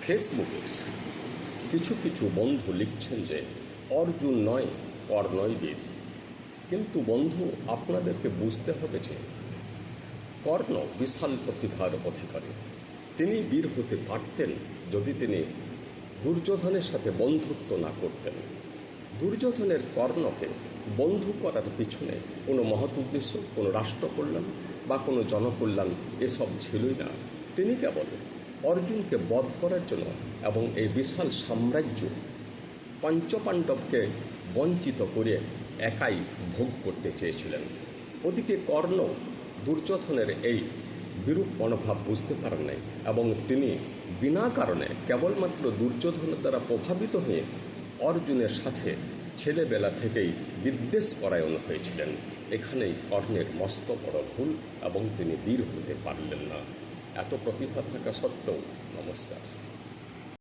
ফেসবুকের কিছু কিছু বন্ধু লিখছেন যে অর্জুন নয় কর্ণই বীর। কিন্তু বন্ধু, আপনাদেরকে বুঝতে হবে যে কর্ণ বিশাল প্রতিভার অধিকারী। তিনি বীর হতে পারতেন যদি তিনি দুর্যোধনের সাথে বন্ধুত্ব না করতেন। দুর্যোধনের কর্ণকে বন্ধু করার পিছনে কোনো মহৎ উদ্দেশ্য, কোনো রাষ্ট্রকল্যাণ বা কোনো জনকল্যাণ এসব ছিলই না। তিনি কেবল অর্জুনকে বধ করার জন্য এবং এই বিশাল সাম্রাজ্য পঞ্চপাণ্ডবকে বঞ্চিত করে একাই ভোগ করতে চেয়েছিলেন। ওদিকে কর্ণ দুর্যোধনের এই বিরূপ মনোভাব বুঝতে পারেন নাই এবং তিনি বিনা কারণে কেবলমাত্র দুর্যোধনের দ্বারা প্রভাবিত হয়ে অর্জুনের সাথে ছেলেবেলা থেকেই বিদ্বেষপরায়ণ হয়েছিলেন। এখানেই কর্ণের মস্ত বড় ভুল এবং তিনি বীর হতে পারলেন না। এত প্রতিভা থাকা সত্ত্বেও। নমস্কার।